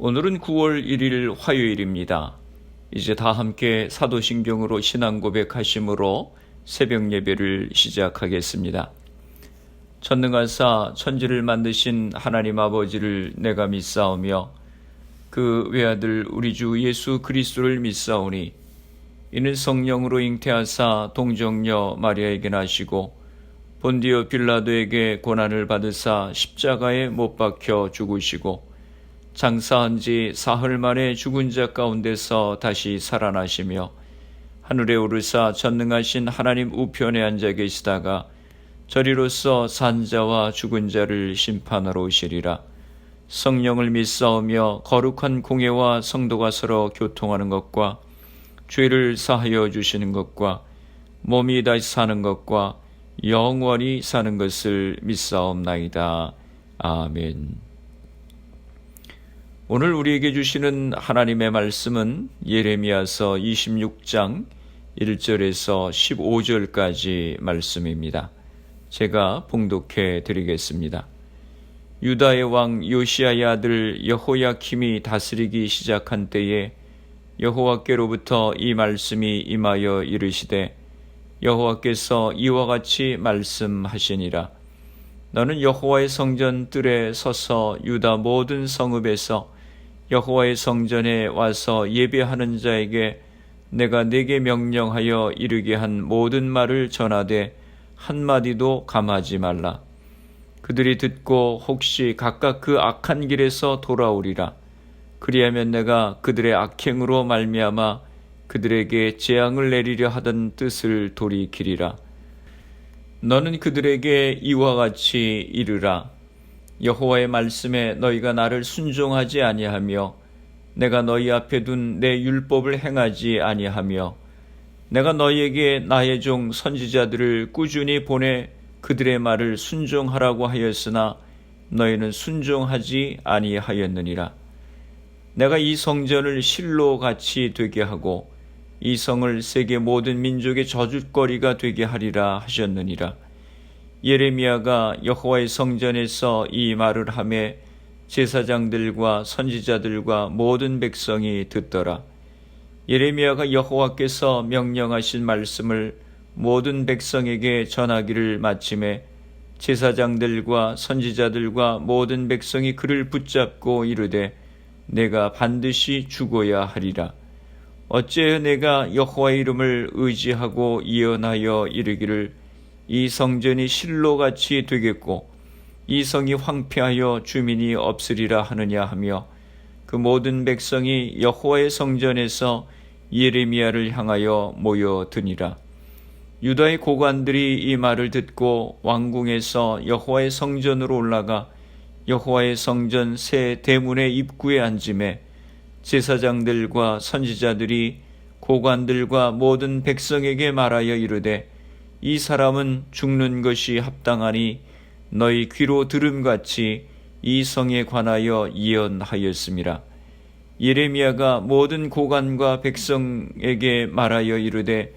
오늘은 9월 1일 화요일입니다. 이제 다 함께 사도신경으로 신앙 고백하심으로 새벽 예배를 시작하겠습니다. 전능하사 천지를 만드신 하나님 아버지를 내가 믿사오며 그 외아들 우리 주 예수 그리스도를 믿사오니 이는 성령으로 잉태하사 동정녀 마리아에게 나시고 본디오 빌라도에게 고난을 받으사 십자가에 못 박혀 죽으시고 장사한 지 사흘 만에 죽은 자 가운데서 다시 살아나시며 하늘에 오르사 전능하신 하나님 우편에 앉아 계시다가 저리로서 산자와 죽은 자를 심판하러 오시리라. 성령을 믿사오며 거룩한 공회와 성도가 서로 교통하는 것과 죄를 사하여 주시는 것과 몸이 다시 사는 것과 영원히 사는 것을 믿사옵나이다. 아멘. 오늘 우리에게 주시는 하나님의 말씀은 예레미야서 26장 1절에서 15절까지 말씀입니다. 제가 봉독해 드리겠습니다. 유다의 왕 요시야의 아들 여호야킴이 다스리기 시작한 때에 여호와께로부터 이 말씀이 임하여 이르시되 여호와께서 이와 같이 말씀하시니라. 너는 여호와의 성전 뜰에 서서 유다 모든 성읍에서 여호와의 성전에 와서 예배하는 자에게 내가 네게 명령하여 이르게 한 모든 말을 전하되 한마디도 감하지 말라. 그들이 듣고 혹시 각각 그 악한 길에서 돌아오리라. 그리하면 내가 그들의 악행으로 말미암아 그들에게 재앙을 내리려 하던 뜻을 돌이키리라. 너는 그들에게 이와 같이 이르라. 여호와의 말씀에 너희가 나를 순종하지 아니하며 내가 너희 앞에 둔 내 율법을 행하지 아니하며 내가 너희에게 나의 종 선지자들을 꾸준히 보내 그들의 말을 순종하라고 하였으나 너희는 순종하지 아니하였느니라. 내가 이 성전을 실로 같이 되게 하고 이 성을 세계 모든 민족의 저주거리가 되게 하리라 하셨느니라. 예레미야가 여호와의 성전에서 이 말을 하매 제사장들과 선지자들과 모든 백성이 듣더라. 예레미야가 여호와께서 명령하신 말씀을 모든 백성에게 전하기를 마침에 제사장들과 선지자들과 모든 백성이 그를 붙잡고 이르되 내가 반드시 죽어야 하리라. 어찌하여 내가 여호와의 이름을 의지하고 예언하여 이르기를 이 성전이 실로같이 되겠고 이 성이 황폐하여 주민이 없으리라 하느냐 하며 그 모든 백성이 여호와의 성전에서 예레미야를 향하여 모여드니라. 유다의 고관들이 이 말을 듣고 왕궁에서 여호와의 성전으로 올라가 여호와의 성전 새 대문의 입구에 앉음에 제사장들과 선지자들이 고관들과 모든 백성에게 말하여 이르되 이 사람은 죽는 것이 합당하니 너희 귀로 들음같이 이 성에 관하여 예언하였음이라. 예레미야가 모든 고관과 백성에게 말하여 이르되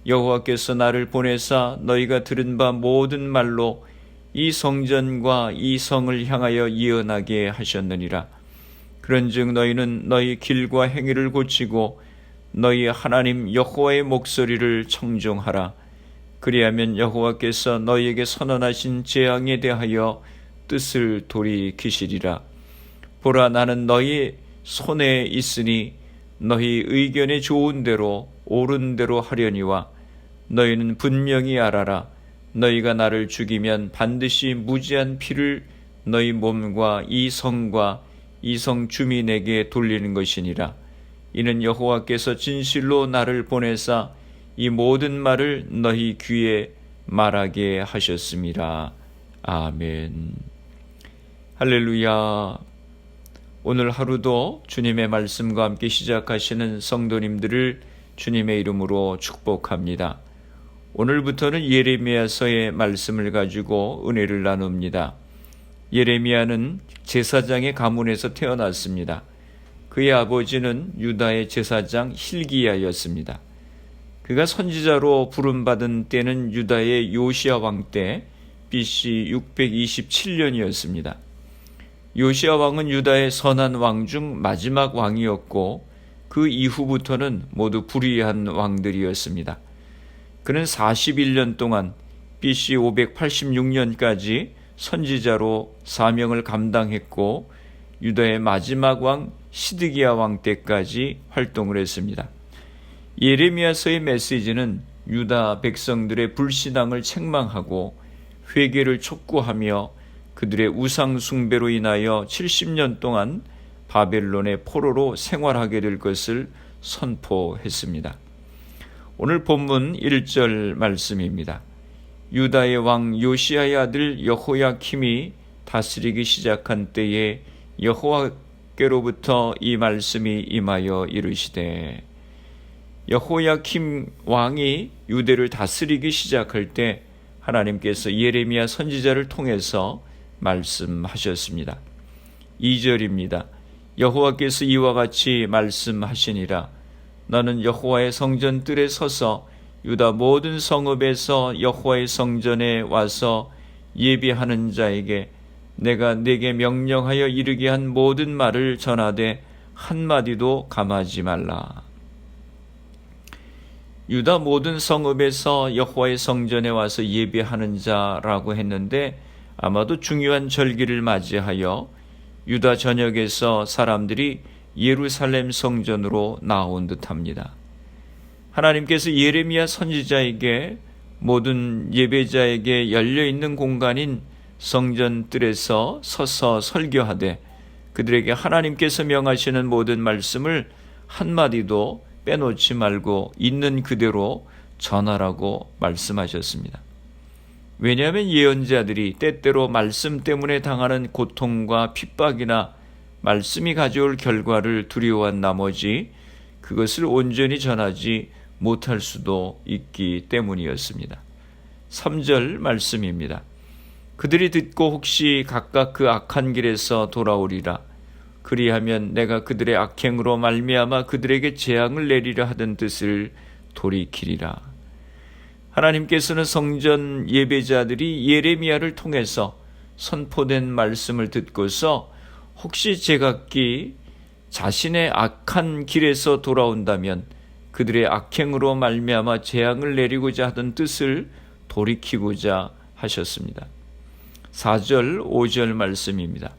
여호와께서 나를 보내사 너희가 들은 바 모든 말로 이 성전과 이 성을 향하여 예언하게 하셨느니라. 그런즉 너희는 너희 길과 행위를 고치고 너희 하나님 여호와의 목소리를 청종하라. 그리하면 여호와께서 너희에게 선언하신 재앙에 대하여 뜻을 돌이키시리라. 보라, 나는 너희 손에 있으니 너희 의견에 좋은 대로 옳은 대로 하려니와 너희는 분명히 알아라. 너희가 나를 죽이면 반드시 무지한 피를 너희 몸과 이 성과 이 성 주민에게 돌리는 것이니라. 이는 여호와께서 진실로 나를 보내사 이 모든 말을 너희 귀에 말하게 하셨습니다. 아멘. 할렐루야. 오늘 하루도 주님의 말씀과 함께 시작하시는 성도님들을 주님의 이름으로 축복합니다. 오늘부터는 예레미야서의 말씀을 가지고 은혜를 나눕니다. 예레미야는 제사장의 가문에서 태어났습니다. 그의 아버지는 유다의 제사장 hil기야였습니다. 그가 선지자로 부름받은 때는 유다의 요시야 왕 때 BC 627년이었습니다. 요시야 왕은 유다의 선한 왕 중 마지막 왕이었고 그 이후부터는 모두 불의한 왕들이었습니다. 그는 41년 동안 BC 586년까지 선지자로 사명을 감당했고 유다의 마지막 왕 시드기야 왕 때까지 활동을 했습니다. 예레미야서의 메시지는 유다 백성들의 불신앙을 책망하고 회개를 촉구하며 그들의 우상 숭배로 인하여 70년 동안 바벨론의 포로로 생활하게 될 것을 선포했습니다. 오늘 본문 1절 말씀입니다. 유다의 왕 요시야의 아들 여호야킴이 다스리기 시작한 때에 여호와께로부터 이 말씀이 임하여 이르시되, 여호야킴 왕이 유대를 다스리기 시작할 때 하나님께서 예레미야 선지자를 통해서 말씀하셨습니다. 2절입니다. 여호와께서 이와 같이 말씀하시니라. 너는 여호와의 성전 뜰에 서서 유다 모든 성읍에서 여호와의 성전에 와서 예비하는 자에게 내가 네게 명령하여 이르게 한 모든 말을 전하되 한마디도 감하지 말라. 유다 모든 성읍에서 여호와의 성전에 와서 예배하는 자라고 했는데 아마도 중요한 절기를 맞이하여 유다 전역에서 사람들이 예루살렘 성전으로 나온 듯합니다. 하나님께서 예레미야 선지자에게 모든 예배자에게 열려있는 공간인 성전 뜰에서 서서 설교하되 그들에게 하나님께서 명하시는 모든 말씀을 한마디도 빼놓지 말고 있는 그대로 전하라고 말씀하셨습니다. 왜냐하면 예언자들이 때때로 말씀 때문에 당하는 고통과 핍박이나 말씀이 가져올 결과를 두려워한 나머지 그것을 온전히 전하지 못할 수도 있기 때문이었습니다. 3절 말씀입니다. 그들이 듣고 혹시 각각 그 악한 길에서 돌아오리라. 그리하면 내가 그들의 악행으로 말미암아 그들에게 재앙을 내리려 하던 뜻을 돌이키리라. 하나님께서는 성전 예배자들이 예레미야를 통해서 선포된 말씀을 듣고서 혹시 제각기 자신의 악한 길에서 돌아온다면 그들의 악행으로 말미암아 재앙을 내리고자 하던 뜻을 돌이키고자 하셨습니다. 4절, 5절 말씀입니다.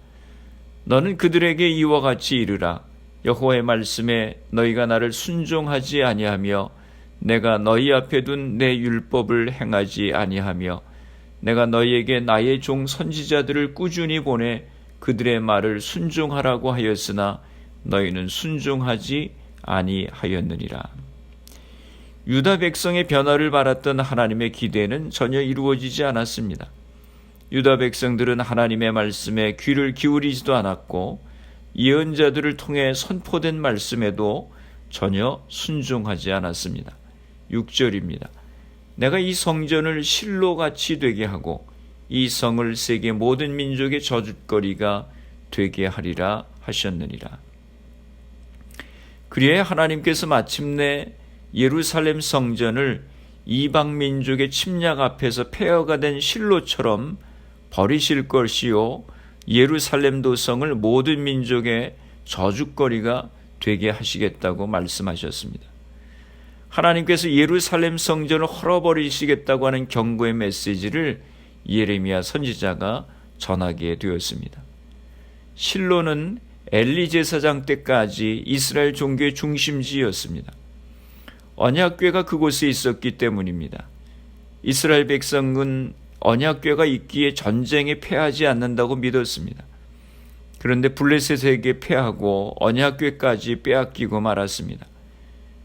너는 그들에게 이와 같이 이르라. 여호와의 말씀에 너희가 나를 순종하지 아니하며 내가 너희 앞에 둔 내 율법을 행하지 아니하며 내가 너희에게 나의 종 선지자들을 꾸준히 보내 그들의 말을 순종하라고 하였으나 너희는 순종하지 아니하였느니라. 유다 백성의 변화를 바랐던 하나님의 기대는 전혀 이루어지지 않았습니다. 유다 백성들은 하나님의 말씀에 귀를 기울이지도 않았고 예언자들을 통해 선포된 말씀에도 전혀 순종하지 않았습니다. 6절입니다. 내가 이 성전을 실로같이 되게 하고 이 성을 세계 모든 민족의 저주거리가 되게 하리라 하셨느니라. 그리하여 하나님께서 마침내 예루살렘 성전을 이방 민족의 침략 앞에서 폐허가 된 실로처럼 버리실 것이요 예루살렘 도성을 모든 민족의 저주거리가 되게 하시겠다고 말씀하셨습니다. 하나님께서 예루살렘 성전을 헐어버리시겠다고 하는 경고의 메시지를 예레미야 선지자가 전하게 되었습니다. 실로는 엘리 제사장 때까지 이스라엘 종교의 중심지였습니다. 언약궤가 그곳에 있었기 때문입니다. 이스라엘 백성은 언약궤가 있기에 전쟁에 패하지 않는다고 믿었습니다. 그런데 블레셋에게 패하고 언약궤까지 빼앗기고 말았습니다.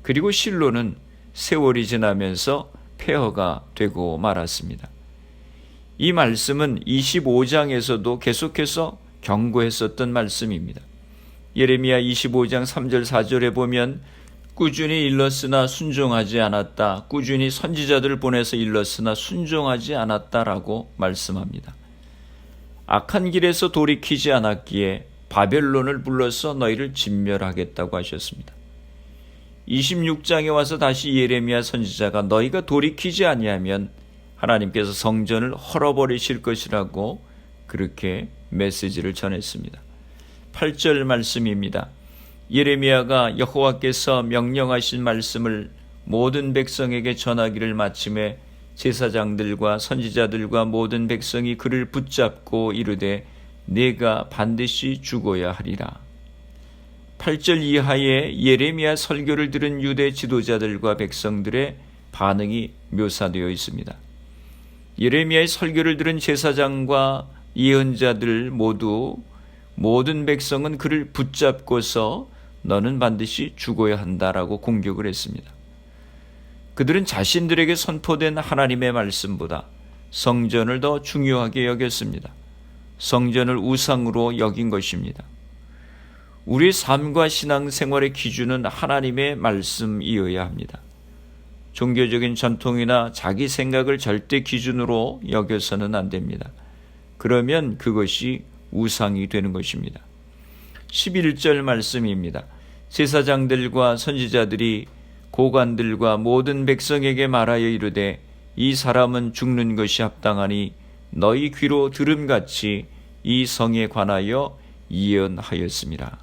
그리고 실로는 세월이 지나면서 폐허가 되고 말았습니다. 이 말씀은 25장에서도 계속해서 경고했었던 말씀입니다. 예레미야 25장 3절 4절에 보면 꾸준히 일렀으나 순종하지 않았다. 꾸준히 선지자들을 보내서 일렀으나 순종하지 않았다라고 말씀합니다. 악한 길에서 돌이키지 않았기에 바벨론을 불러서 너희를 진멸하겠다고 하셨습니다. 26장에 와서 다시 예레미야 선지자가 너희가 돌이키지 아니하면 하나님께서 성전을 헐어버리실 것이라고 그렇게 메시지를 전했습니다. 8절 말씀입니다. 예레미야가 여호와께서 명령하신 말씀을 모든 백성에게 전하기를 마침에 제사장들과 선지자들과 모든 백성이 그를 붙잡고 이르되 내가 반드시 죽어야 하리라. 8절 이하에 예레미야 설교를 들은 유대 지도자들과 백성들의 반응이 묘사되어 있습니다. 예레미야의 설교를 들은 제사장과 예언자들 모두 모든 백성은 그를 붙잡고서 너는 반드시 죽어야 한다라고 공격을 했습니다. 그들은 자신들에게 선포된 하나님의 말씀보다 성전을 더 중요하게 여겼습니다. 성전을 우상으로 여긴 것입니다. 우리의 삶과 신앙생활의 기준은 하나님의 말씀이어야 합니다. 종교적인 전통이나 자기 생각을 절대 기준으로 여겨서는 안 됩니다. 그러면 그것이 우상이 되는 것입니다. 11절 말씀입니다. 제사장들과 선지자들이 고관들과 모든 백성에게 말하여 이르되 이 사람은 죽는 것이 합당하니 너희 귀로 들음같이 이 성에 관하여 예언하였습니다.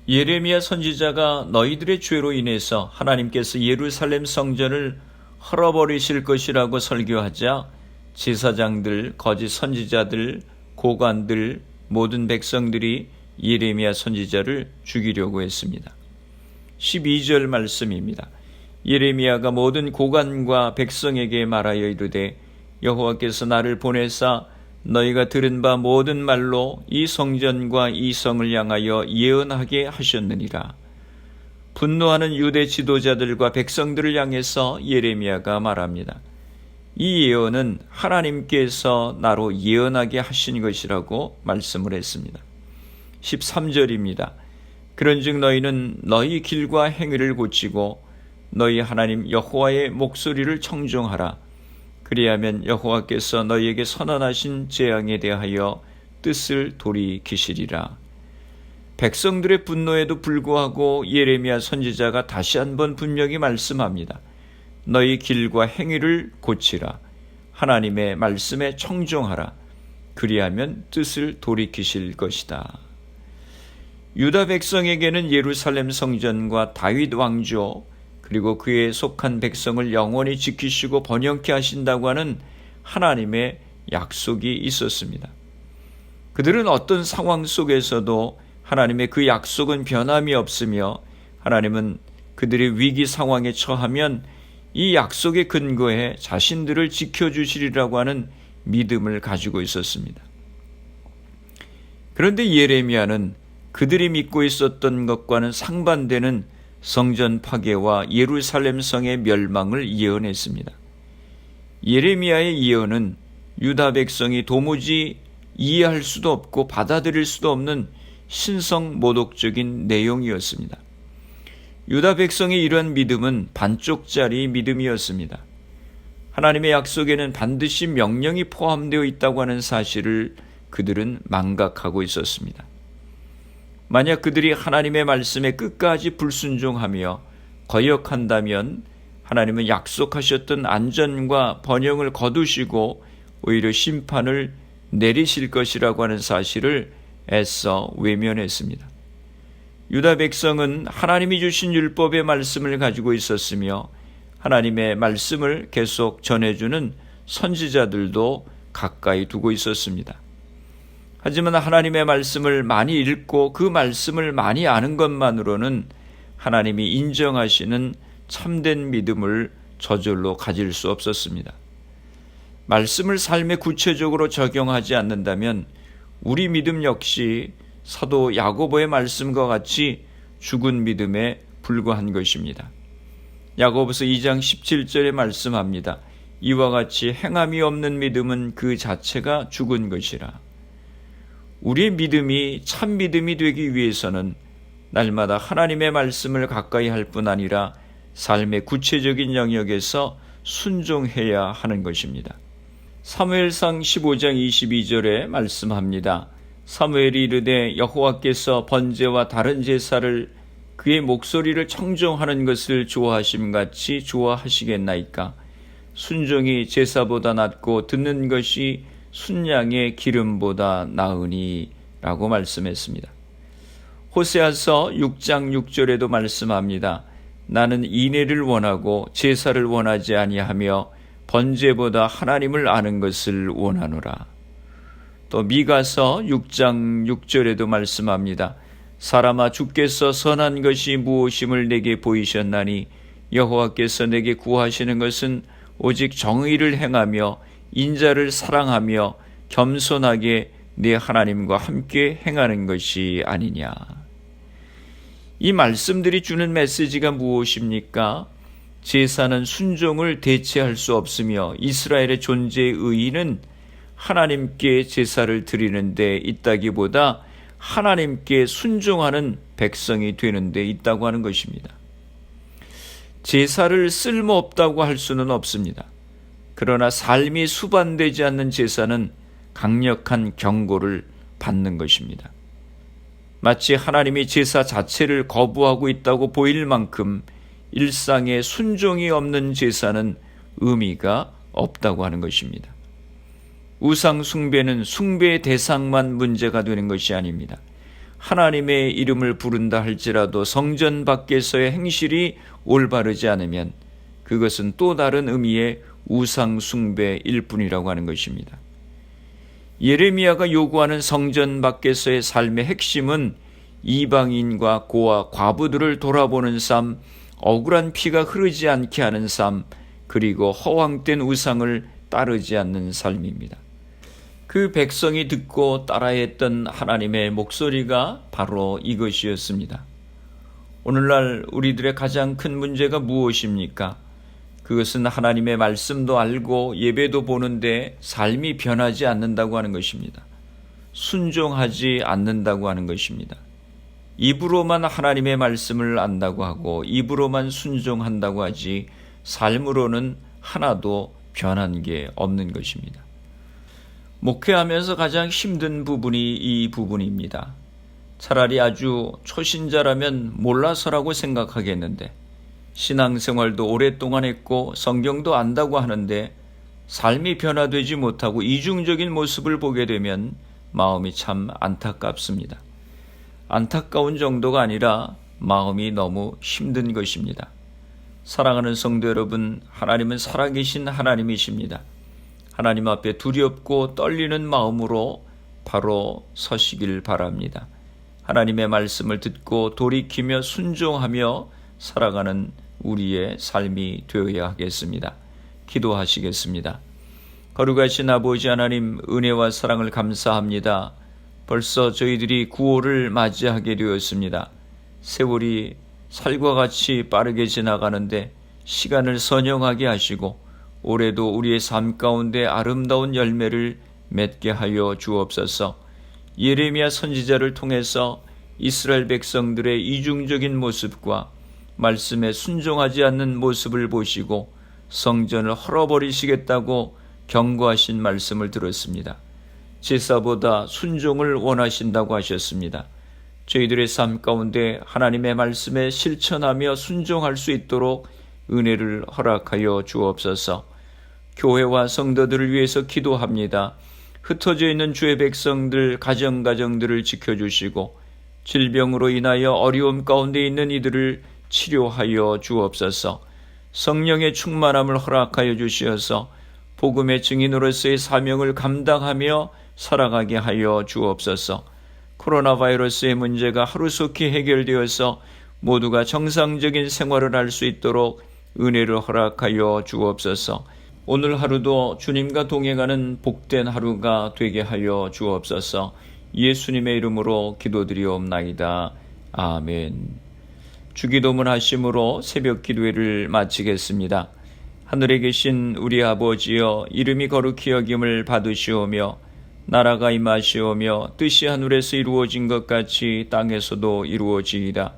예레미야 선지자가 너희들의 죄로 인해서 하나님께서 예루살렘 성전을 헐어버리실 것이라고 설교하자 제사장들, 거짓 선지자들, 고관들, 모든 백성들이 예레미야 선지자를 죽이려고 했습니다. 12절 말씀입니다. 예레미야가 모든 고관과 백성에게 말하여 이르되 여호와께서 나를 보내사 너희가 들은 바 모든 말로 이 성전과 이 성을 향하여 예언하게 하셨느니라. 분노하는 유대 지도자들과 백성들을 향해서 예레미야가 말합니다. 이 예언은 하나님께서 나로 예언하게 하신 것이라고 말씀을 했습니다. 13절입니다. 그런즉 너희는 너희 길과 행위를 고치고 너희 하나님 여호와의 목소리를 청종하라. 그리하면 여호와께서 너희에게 선언하신 재앙에 대하여 뜻을 돌이키시리라. 백성들의 분노에도 불구하고 예레미야 선지자가 다시 한번 분명히 말씀합니다. 너희 길과 행위를 고치라. 하나님의 말씀에 청종하라. 그리하면 뜻을 돌이키실 것이다. 유다 백성에게는 예루살렘 성전과 다윗 왕조 그리고 그에 속한 백성을 영원히 지키시고 번영케 하신다고 하는 하나님의 약속이 있었습니다. 그들은 어떤 상황 속에서도 하나님의 그 약속은 변함이 없으며 하나님은 그들의 위기 상황에 처하면 이 약속에 근거해 자신들을 지켜주시리라고 하는 믿음을 가지고 있었습니다. 그런데 예레미야는 그들이 믿고 있었던 것과는 상반되는 성전 파괴와 예루살렘 성의 멸망을 예언했습니다. 예레미야의 예언은 유다 백성이 도무지 이해할 수도 없고 받아들일 수도 없는 신성 모독적인 내용이었습니다. 유다 백성의 이러한 믿음은 반쪽짜리 믿음이었습니다. 하나님의 약속에는 반드시 명령이 포함되어 있다고 하는 사실을 그들은 망각하고 있었습니다. 만약 그들이 하나님의 말씀에 끝까지 불순종하며 거역한다면 하나님은 약속하셨던 안전과 번영을 거두시고 오히려 심판을 내리실 것이라고 하는 사실을 애써 외면했습니다. 유다 백성은 하나님이 주신 율법의 말씀을 가지고 있었으며 하나님의 말씀을 계속 전해주는 선지자들도 가까이 두고 있었습니다. 하지만 하나님의 말씀을 많이 읽고 그 말씀을 많이 아는 것만으로는 하나님이 인정하시는 참된 믿음을 저절로 가질 수 없었습니다. 말씀을 삶에 구체적으로 적용하지 않는다면 우리 믿음 역시 사도 야고보의 말씀과 같이 죽은 믿음에 불과한 것입니다. 야고보서 2장 17절에 말씀합니다. 이와 같이 행함이 없는 믿음은 그 자체가 죽은 것이라. 우리의 믿음이 참 믿음이 되기 위해서는 날마다 하나님의 말씀을 가까이 할 뿐 아니라 삶의 구체적인 영역에서 순종해야 하는 것입니다. 사무엘상 15장 22절에 말씀합니다. 사무엘이 이르되 여호와께서 번제와 다른 제사를 그의 목소리를 청종하는 것을 좋아하심같이 좋아하시겠나이까. 순종이 제사보다 낫고 듣는 것이 순양의 기름보다 나으니 라고 말씀했습니다. 호세아서 6장 6절에도 말씀합니다. 나는 인애를 원하고 제사를 원하지 아니하며 번제보다 하나님을 아는 것을 원하노라. 또 미가서 6장 6절에도 말씀합니다. 사람아, 주께서 선한 것이 무엇임을 내게 보이셨나니 여호와께서 내게 구하시는 것은 오직 정의를 행하며 인자를 사랑하며 겸손하게 내 하나님과 함께 행하는 것이 아니냐. 이 말씀들이 주는 메시지가 무엇입니까? 제사는 순종을 대체할 수 없으며 이스라엘의 존재의 의의는 하나님께 제사를 드리는 데 있다기보다 하나님께 순종하는 백성이 되는 데 있다고 하는 것입니다. 제사를 쓸모없다고 할 수는 없습니다. 그러나 삶이 수반되지 않는 제사는 강력한 경고를 받는 것입니다. 마치 하나님이 제사 자체를 거부하고 있다고 보일 만큼 일상에 순종이 없는 제사는 의미가 없다고 하는 것입니다. 우상 숭배는 숭배의 대상만 문제가 되는 것이 아닙니다. 하나님의 이름을 부른다 할지라도 성전 밖에서의 행실이 올바르지 않으면 그것은 또 다른 의미의 우상 숭배일 뿐이라고 하는 것입니다. 예레미야가 요구하는 성전 밖에서의 삶의 핵심은 이방인과 고아, 과부들을 돌아보는 삶, 억울한 피가 흐르지 않게 하는 삶, 그리고 허황된 우상을 따르지 않는 삶입니다. 그 백성이 듣고 따라했던 하나님의 목소리가 바로 이것이었습니다. 오늘날 우리들의 가장 큰 문제가 무엇입니까? 그것은 하나님의 말씀도 알고 예배도 보는데 삶이 변하지 않는다고 하는 것입니다. 순종하지 않는다고 하는 것입니다. 입으로만 하나님의 말씀을 안다고 하고 입으로만 순종한다고 하지 삶으로는 하나도 변한 게 없는 것입니다. 목회하면서 가장 힘든 부분이 이 부분입니다. 차라리 아주 초신자라면 몰라서라고 생각하겠는데 신앙생활도 오랫동안 했고 성경도 안다고 하는데 삶이 변화되지 못하고 이중적인 모습을 보게 되면 마음이 참 안타깝습니다. 안타까운 정도가 아니라 마음이 너무 힘든 것입니다. 사랑하는 성도 여러분, 하나님은 살아계신 하나님이십니다. 하나님 앞에 두렵고 떨리는 마음으로 바로 서시길 바랍니다. 하나님의 말씀을 듣고 돌이키며 순종하며 살아가는 우리의 삶이 되어야 하겠습니다. 기도하시겠습니다. 거룩하신 아버지 하나님, 은혜와 사랑을 감사합니다. 벌써 저희들이 구호를 맞이하게 되었습니다. 세월이 살과 같이 빠르게 지나가는데 시간을 선영하게 하시고 올해도 우리의 삶 가운데 아름다운 열매를 맺게 하여 주옵소서. 예레미야 선지자를 통해서 이스라엘 백성들의 이중적인 모습과 말씀에 순종하지 않는 모습을 보시고 성전을 헐어버리시겠다고 경고하신 말씀을 들었습니다. 제사보다 순종을 원하신다고 하셨습니다. 저희들의 삶 가운데 하나님의 말씀에 실천하며 순종할 수 있도록 은혜를 허락하여 주옵소서. 교회와 성도들을 위해서 기도합니다. 흩어져 있는 주의 백성들, 가정들을 지켜주시고 질병으로 인하여 어려움 가운데 있는 이들을 치료하여 주옵소서. 성령의 충만함을 허락하여 주시어서 복음의 증인으로서의 사명을 감당하며 살아가게 하여 주옵소서. 코로나 바이러스의 문제가 하루속히 해결되어서 모두가 정상적인 생활을 할 수 있도록 은혜를 허락하여 주옵소서. 오늘 하루도 주님과 동행하는 복된 하루가 되게 하여 주옵소서. 예수님의 이름으로 기도드리옵나이다. 아멘. 주기도문 하심으로 새벽 기도회를 마치겠습니다. 하늘에 계신 우리 아버지여, 이름이 거룩히 여김을 받으시오며 나라가 임하시오며 뜻이 하늘에서 이루어진 것 같이 땅에서도 이루어지이다.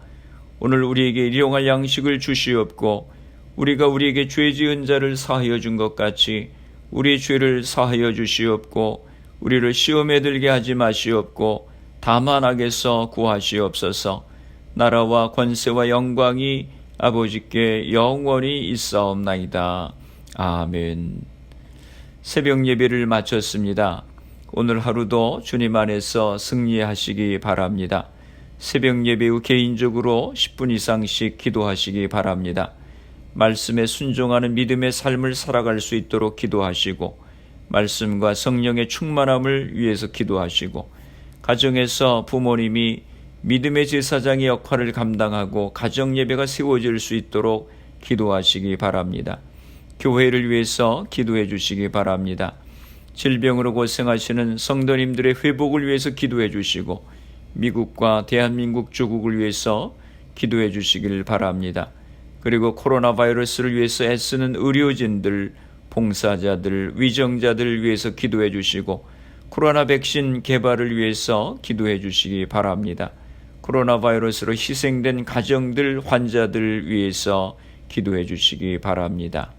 오늘 우리에게 일용할 양식을 주시옵고 우리가 우리에게 죄 지은 자를 사하여 준 것 같이 우리 죄를 사하여 주시옵고 우리를 시험에 들게 하지 마시옵고 다만 악에서 구하시옵소서. 나라와 권세와 영광이 아버지께 영원히 있사옵나이다. 아멘. 새벽 예배를 마쳤습니다. 오늘 하루도 주님 안에서 승리하시기 바랍니다. 새벽 예배 후 개인적으로 10분 이상씩 기도하시기 바랍니다. 말씀에 순종하는 믿음의 삶을 살아갈 수 있도록 기도하시고 말씀과 성령의 충만함을 위해서 기도하시고 가정에서 부모님이 믿음의 제사장의 역할을 감당하고 가정 예배가 세워질 수 있도록 기도하시기 바랍니다. 교회를 위해서 기도해 주시기 바랍니다. 질병으로 고생하시는 성도님들의 회복을 위해서 기도해 주시고 미국과 대한민국 조국을 위해서 기도해 주시길 바랍니다. 그리고 코로나 바이러스를 위해서 애쓰는 의료진들, 봉사자들, 위정자들을 위해서 기도해 주시고 코로나 백신 개발을 위해서 기도해 주시기 바랍니다. 코로나 바이러스로 희생된 가정들, 환자들 위해서 기도해 주시기 바랍니다.